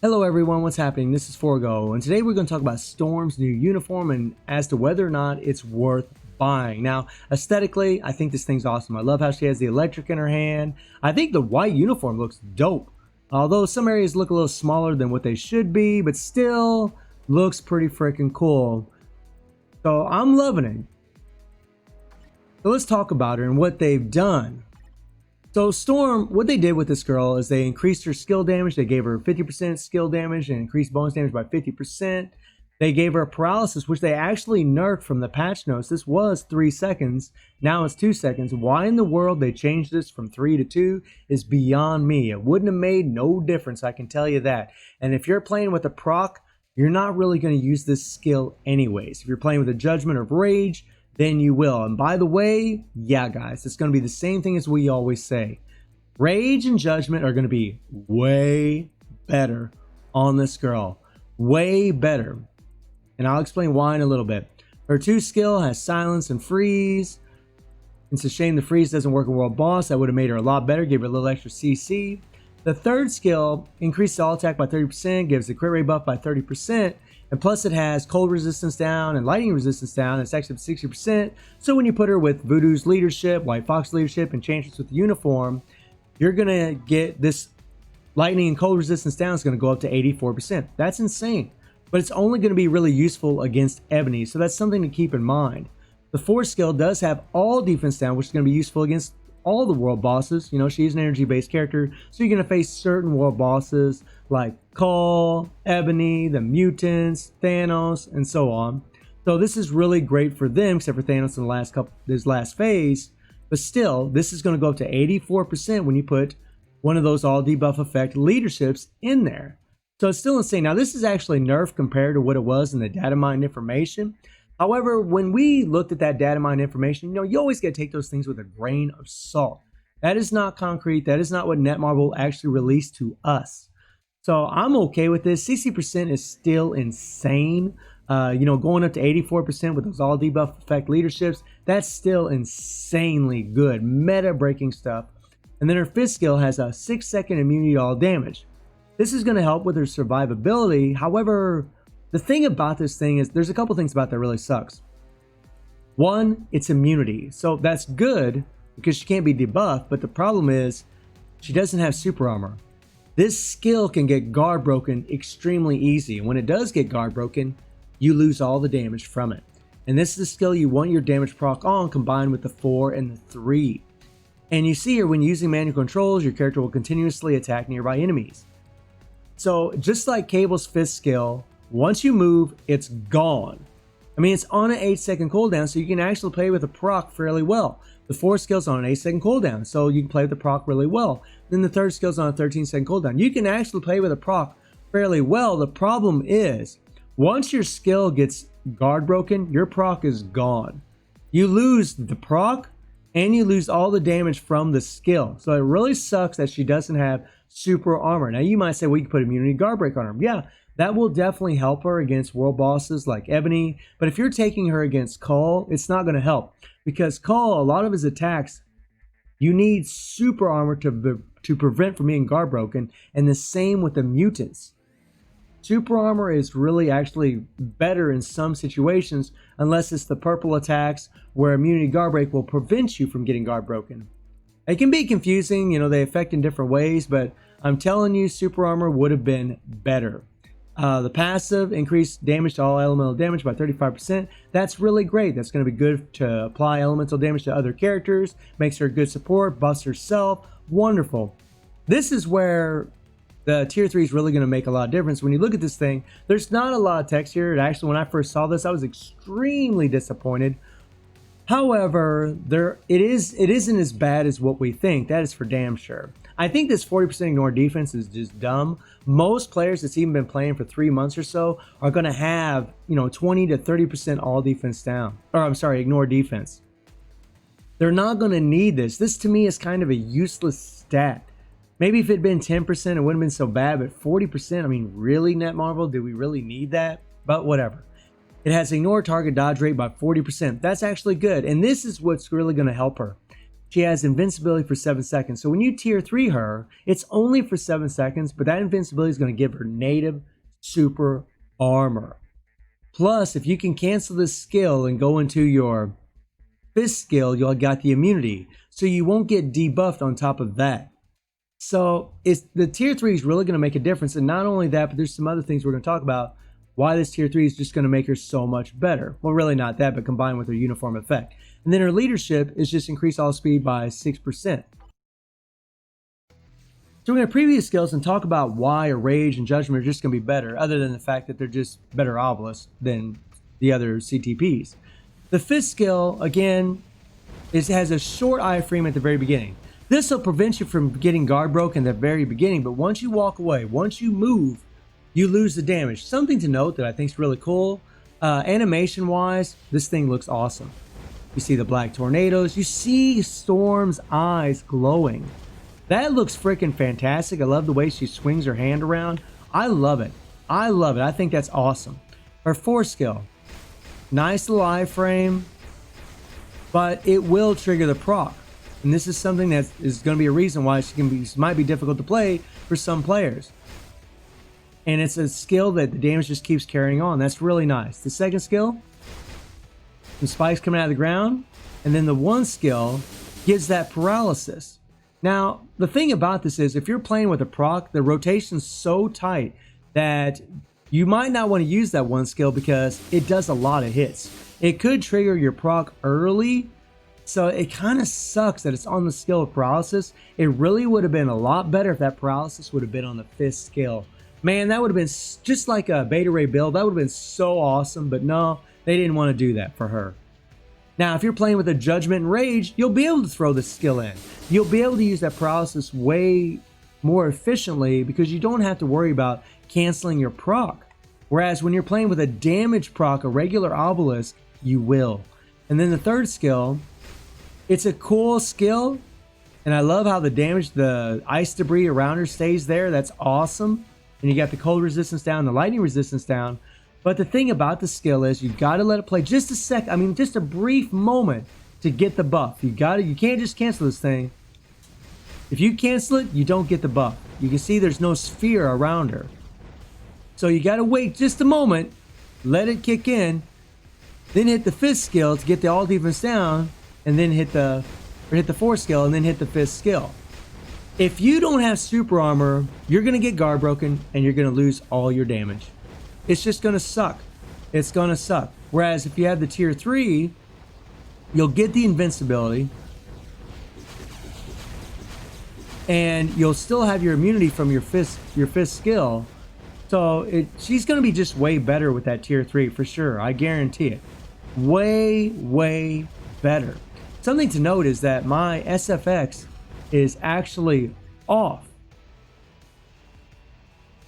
Hello everyone, what's happening? This is Forgo, and today we're going to talk about Storm's new uniform and as to whether or not it's worth buying. Now, aesthetically, I think this thing's awesome. I love how she has the electric in her hand. I think the white uniform looks dope. Although some areas look a little smaller than what they should be, but still looks pretty freaking cool. So I'm loving it. So let's talk about her and what they've done. So Storm, what they did with this girl is they increased her skill damage. They gave her 50% skill damage and increased bonus damage by 50%. They gave her paralysis, which they actually nerfed from the patch notes. This was 3 seconds. Now it's 2 seconds. Why in the world they changed this from 3 to 2 is beyond me. It wouldn't have made no difference, I can tell you that. And if you're playing with a proc, you're not really going to use this skill anyways. If you're playing with a Judgment of Rage, then you will. And by the way, yeah guys, it's going to be the same thing as we always say. Rage and Judgment are going to be way better on this girl. Way better. And I'll explain why in a little bit. Her 2 skill has Silence and Freeze. It's a shame the Freeze doesn't work in World Boss. That would have made her a lot better, gave her a little extra CC. The 3rd skill increases all attack by 30%, gives the crit rate buff by 30%. And plus it has cold resistance down and lightning resistance down. It's actually 60%. So when you put her with Voodoo's leadership, White Fox leadership, and Enchantress with the uniform, you're going to get this lightning and cold resistance down is going to go up to 84%. That's insane. But it's only going to be really useful against Ebony. So that's something to keep in mind. The 4th skill does have all defense down, which is going to be useful against all the world bosses. You know, she's an energy based character, so you're going to face certain world bosses like Call, Ebony, the mutants, Thanos, and so on. So this is really great for them, except for Thanos in the last phase. But still, this is going to go up to 84% when you put one of those all debuff effect leaderships in there. So it's still insane. Now this is actually nerfed compared to what it was in the data mine information. However, when we looked at that data mine information, you always got to take those things with a grain of salt. That is not concrete. That is not what Netmarble actually released to us. So I'm okay with this. 60% is still insane. Going up to 84% with those all debuff effect leaderships, that's still insanely good. Meta breaking stuff. And then her 5th skill has a 6-second immunity to all damage. This is going to help with her survivability. However, the thing about this thing is there's a couple things about it that really sucks. One, it's immunity. So that's good because she can't be debuffed, but the problem is she doesn't have super armor. This skill can get guard broken extremely easy. And when it does get guard broken, you lose all the damage from it. And this is a skill you want your damage proc on combined with the 4 and the 3. And you see here when using manual controls, your character will continuously attack nearby enemies. So just like Cable's 5th skill, once you move, it's gone. I mean, it's on an 8-second cooldown, so you can actually play with a proc fairly well. The 4th skill's on an 8-second cooldown, so you can play with the proc really well. Then the 3rd skill's on a 13-second cooldown. You can actually play with a proc fairly well. The problem is, once your skill gets guard broken, your proc is gone. You lose the proc, and you lose all the damage from the skill. So it really sucks that she doesn't have super armor. Now you might say, well, you can put immunity guard break on her. Yeah, that will definitely help her against world bosses like Ebony. But if you're taking her against Call, it's not going to help. Because Call, a lot of his attacks, you need super armor to prevent from being guard broken. And the same with the mutants. Super armor is really actually better in some situations, unless it's the purple attacks where immunity guard break will prevent you from getting guard broken. It can be confusing, they affect in different ways, but I'm telling you, super armor would have been better. The passive increased damage to all elemental damage by 35%. That's really great. That's going to be good to apply elemental damage to other characters. Makes her a good support, buffs herself. Wonderful. This is where the tier 3 is really going to make a lot of difference. When you look at this thing, there's not a lot of text here. Actually, when I first saw this, I was extremely disappointed. However, it isn't as bad as what we think. That is for damn sure. I think this 40% ignore defense is just dumb. Most players that's even been playing for 3 months or so are going to have, 20 to 30% all defense down. Or I'm sorry, ignore defense. They're not going to need this. This to me is kind of a useless stat. Maybe if it had been 10%, it wouldn't have been so bad, but 40%, I mean, really, Netmarble, do we really need that? But whatever. It has ignore target dodge rate by 40%. That's actually good. And this is what's really going to help her. she has invincibility for 7 seconds. So when you tier 3 her, it's only for 7 seconds, but that invincibility is going to give her native super armor. Plus, if you can cancel this skill and go into your fist skill, you'll got the immunity. So you won't get debuffed on top of that. So the tier 3 is really going to make a difference. And not only that, but there's some other things we're going to talk about why this tier 3 is just going to make her so much better. Well, really not that, but combined with her uniform effect. And then her leadership is just increase all speed by 6%. So we're going to preview the skills and talk about why a Rage and Judgment are just going to be better, other than the fact that they're just better obelisks than the other CTPs. The fifth skill, again, has a short iframe at the very beginning. This will prevent you from getting guard broken at the very beginning, but once you walk away, once you move, you lose the damage. Something to note that I think is really cool, animation-wise, this thing looks awesome. You see the black tornadoes, you see Storm's eyes glowing. That looks freaking fantastic. I love the way she swings her hand around. I love it. I love it. I think that's awesome. Her fourth skill, nice little iframe, but it will trigger the proc. And this is something that is going to be a reason why she might be difficult to play for some players. And it's a skill that the damage just keeps carrying on. That's really nice. The second skill, some spikes coming out of the ground. And then the one skill gives that paralysis. Now, the thing about this is if you're playing with a proc, the rotation's so tight that you might not want to use that one skill because it does a lot of hits. It could trigger your proc early. So it kind of sucks that it's on the skill of paralysis. It really would have been a lot better if that paralysis would have been on the fifth skill. Man, that would have been just like a Beta Ray build. That would have been so awesome, but no, they didn't want to do that for her. Now, if you're playing with a Judgment and Rage, you'll be able to throw this skill in. You'll be able to use that paralysis way more efficiently because you don't have to worry about canceling your proc. Whereas when you're playing with a damage proc, a regular obelisk, you will. And then the third skill, it's a cool skill, and I love how the ice debris around her stays there. That's awesome. And you got the cold resistance down, the lightning resistance down. But the thing about the skill is you got to let it play just a sec. I mean, just a brief moment to get the buff. You can't just cancel this thing. If you cancel it, you don't get the buff. You can see there's no sphere around her. So you got to wait just a moment, let it kick in, then hit the fifth skill to get the all defense down, and then hit the fourth skill, and then hit the fifth skill. If you don't have super armor, you're going to get guard broken, and you're going to lose all your damage. It's just going to suck. It's going to suck. Whereas if you have the tier 3, you'll get the invincibility, and you'll still have your immunity from your fifth skill. So she's going to be just way better with that tier 3 for sure. I guarantee it. Way, way better. Something to note is that my SFX is actually off.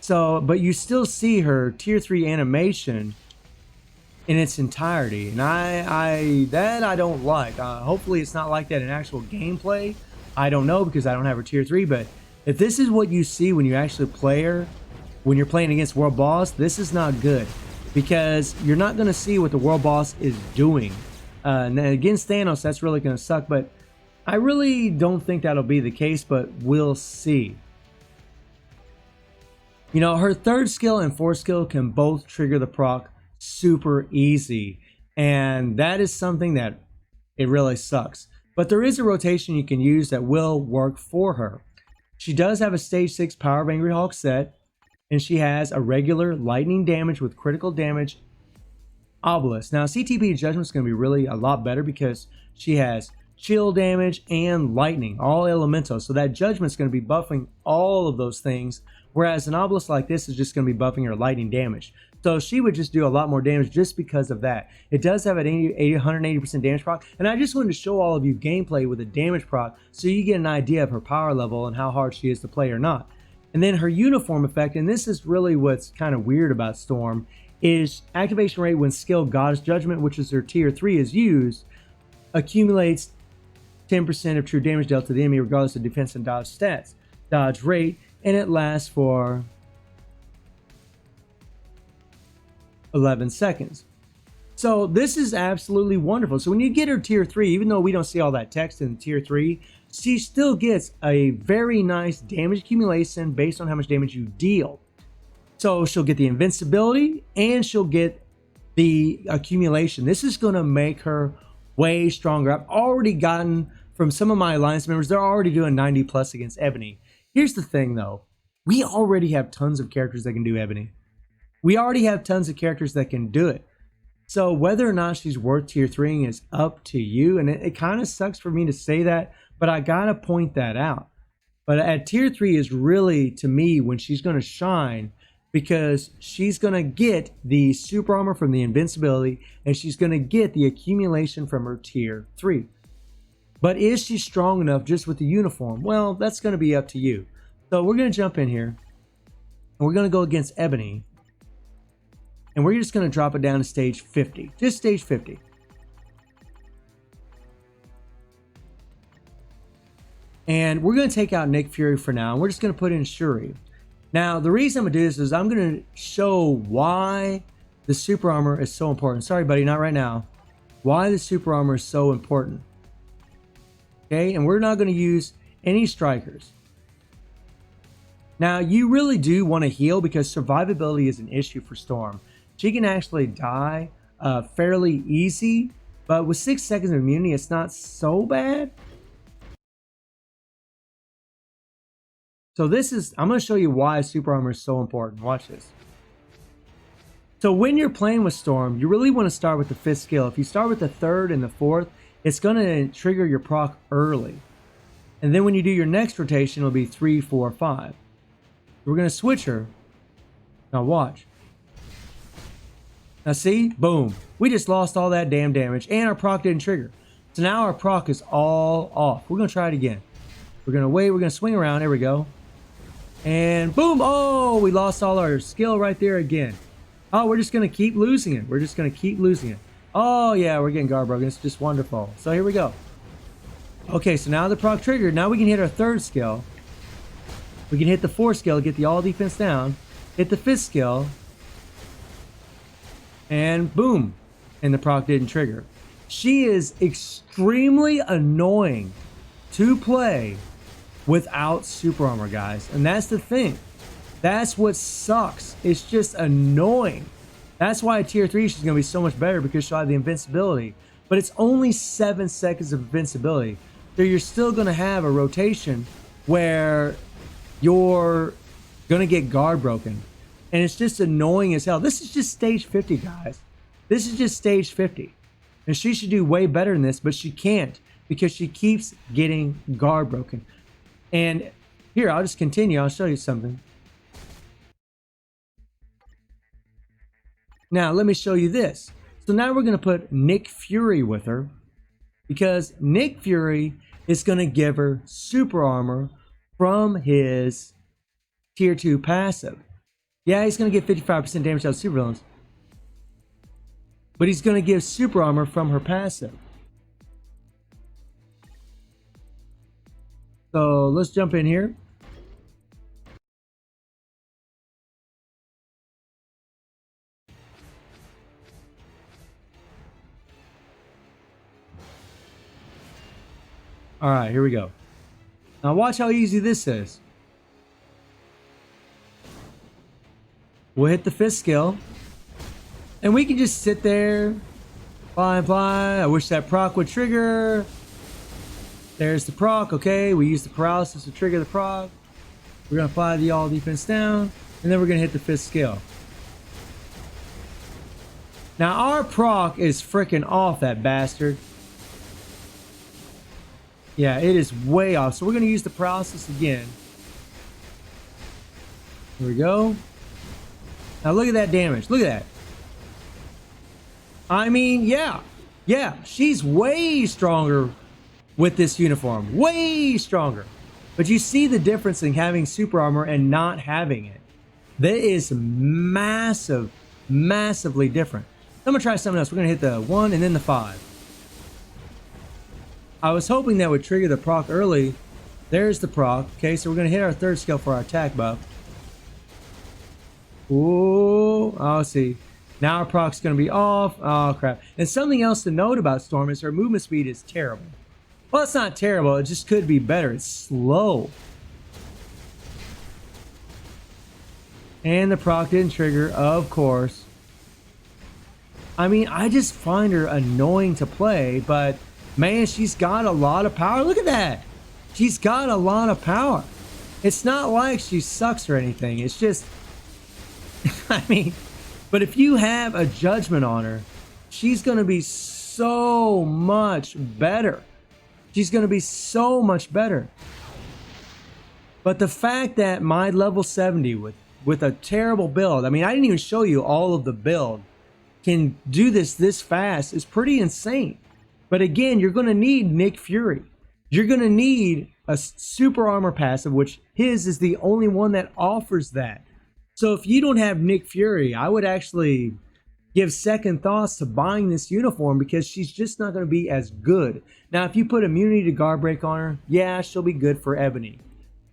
So, but you still see her tier 3 animation in its entirety. And I don't like. Hopefully it's not like that in actual gameplay. I don't know because I don't have her tier 3. But if this is what you see when you actually play her, when you're playing against World Boss, this is not good. Because you're not going to see what the World Boss is doing. And against Thanos, that's really going to suck, but I really don't think that'll be the case, but we'll see. You know, her third skill and fourth skill can both trigger the proc super easy, and that is something that it really sucks. But there is a rotation you can use that will work for her. She does have a stage 6 Power of Angry Hulk set, and she has a regular lightning damage with critical damage obelisk. Now, CTP Judgment is going to be really a lot better because she has chill damage and lightning, all elemental. So that Judgment is going to be buffing all of those things, whereas an obelisk like this is just going to be buffing her lightning damage. So she would just do a lot more damage just because of that. It does have an 180% damage proc, and I just wanted to show all of you gameplay with a damage proc so you get an idea of her power level and how hard she is to play or not. And then her uniform effect, and this is really what's kind of weird about Storm, is activation rate when skill Goddess Judgment, which is her tier 3, is used, accumulates 10% of true damage dealt to the enemy regardless of defense and dodge stats, dodge rate, and it lasts for 11 seconds. So this is absolutely wonderful. So when you get her tier 3, even though we don't see all that text in tier 3, she still gets a very nice damage accumulation based on how much damage you deal. So she'll get the invincibility and she'll get the accumulation. This is going to make her way stronger. I've already gotten from some of my alliance members, they're already doing 90 plus against Ebony. Here's the thing though, we already have tons of characters that can do Ebony. We already have tons of characters that can do it. So whether or not she's worth tier 3 is up to you. And it kind of sucks for me to say that, but I gotta point that out. But at tier 3 is really, to me, when she's gonna shine, because she's gonna get the super armor from the invincibility and she's gonna get the accumulation from her tier 3. But is she strong enough just with the uniform? Well, that's gonna be up to you. So we're gonna jump in here and we're gonna go against Ebony. And we're just going to drop it down to stage 50. Just stage 50. And we're going to take out Nick Fury for now. And we're just going to put in Shuri. Now, the reason I'm going to do this is I'm going to show why the super armor is so important. Sorry, buddy, not right now. Why the super armor is so important. Okay, and we're not going to use any strikers. Now, you really do want to heal because survivability is an issue for Storm. She can actually die fairly easy, but with 6 seconds of immunity, it's not so bad. So I'm going to show you why super armor is so important. Watch this. So when you're playing with Storm, you really want to start with the 5th skill. If you start with the 3rd and the 4th, it's going to trigger your proc early. And then when you do your next rotation, it'll be 3, 4, 5. We're going to switch her. Now watch. Now see, boom, we just lost all that damn damage and our proc didn't trigger. So now our proc is all off. We're gonna try it again. We're gonna wait, we're gonna swing around, there we go. And boom, oh, we lost all our skill right there again. Oh, we're just gonna keep losing it. We're just gonna keep losing it. Oh yeah, we're getting guard broken, it's just wonderful. So here we go. Okay, so now the proc triggered, now we can hit our 3rd skill. We can hit the 4th skill, get the all defense down, hit the 5th skill, and boom, and the proc didn't trigger. She is extremely annoying to play without super armor, guys. And that's the thing. That's what sucks. It's just annoying. That's why at tier 3 she's going to be so much better, because she'll have the invincibility. But it's only 7 seconds of invincibility. So you're still going to have a rotation where you're going to get guard broken. And it's just annoying as hell. This is just stage 50, guys. This is just stage 50. And she should do way better than this, but she can't because she keeps getting guard broken. And here, I'll just continue. I'll show you something. Now, let me show you this. So now we're going to put Nick Fury with her, because Nick Fury is going to give her super armor from his tier 2 passive. Yeah, he's going to get 55% damage out of supervillains. But he's going to give super armor from her passive. So let's jump in here. All right, here we go. Now watch how easy this is. We'll hit the 5th skill. And we can just sit there. Fly and fly. I wish that proc would trigger. There's the proc. Okay, we use the paralysis to trigger the proc. We're going to fly the all defense down. And then we're going to hit the 5th skill. Now our proc is freaking off, that bastard. Yeah, it is way off. So we're going to use the paralysis again. Here we go. Now look at that damage. Look at that. I mean, yeah, she's way stronger with this uniform. Way stronger. But you see the difference in having super armor and not having it. That is massively different. I'm going to try something else. We're going to hit the 1 and then the 5. I was hoping that would trigger the proc early. There's the proc. Okay, so we're going to hit our 3rd skill for our attack buff. Ooh, I'll see. Now her proc's going to be off. Oh, crap. And something else to note about Storm is her movement speed is terrible. Well, it's not terrible. It just could be better. It's slow. And the proc didn't trigger, of course. I mean, I just find her annoying to play, but man, she's got a lot of power. Look at that. She's got a lot of power. It's not like she sucks or anything. It's just, I mean, but if you have a judgment on her, she's going to be so much better. She's going to be so much better. But the fact that my level 70 with a terrible build, I mean, I didn't even show you all of the build, can do this fast is pretty insane. But again, you're going to need Nick Fury. You're going to need a super armor passive, which his is the only one that offers that. So if you don't have Nick Fury, I would actually give second thoughts to buying this uniform because she's just not going to be as good. Now, if you put immunity to guard break on her, yeah, she'll be good for Ebony.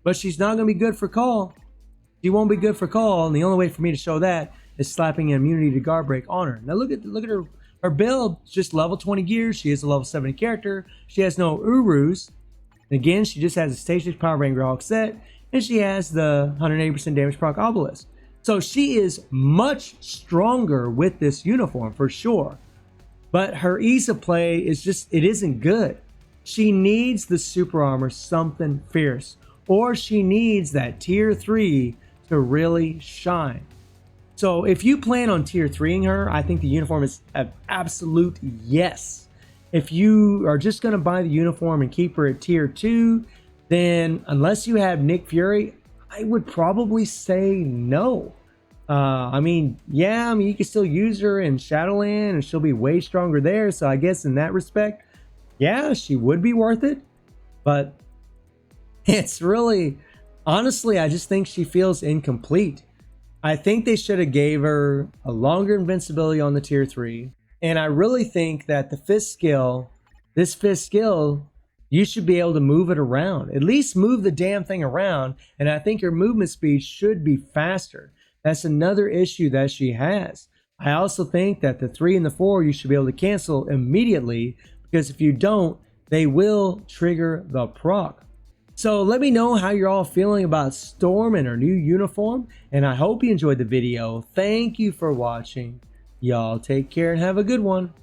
But she's not going to be good for Call. She won't be good for Call, and the only way for me to show that is slapping an immunity to guard break on her. Now look at her build. It's just level 20 gears. She is a level 70 character. She has no Urus. Again, she just has a stage 6 Power Ranger Hulk set, and she has the 180% damage proc obelisk. So she is much stronger with this uniform for sure. But her ease of play is just, it isn't good. She needs the super armor, something fierce, or she needs that tier 3 to really shine. So if you plan on tier 3ing her, I think the uniform is an absolute yes. If you are just going to buy the uniform and keep her at tier 2, then unless you have Nick Fury, I would probably say no. I mean, yeah, I mean, you can still use her in Shadowland and she'll be way stronger there. So I guess in that respect, yeah, she would be worth it. But it's really, honestly, I just think she feels incomplete. I think they should have gave her a longer invincibility on the tier 3. And I really think that the fifth skill, this fifth skill, you should be able to move it around. At least move the damn thing around. And I think her movement speed should be faster. That's another issue that she has. I also think that the 3 and the 4 you should be able to cancel immediately, because if you don't, they will trigger the proc. So let me know how you're all feeling about Storm and her new uniform, and I hope you enjoyed the video. Thank you for watching. Y'all take care and have a good one.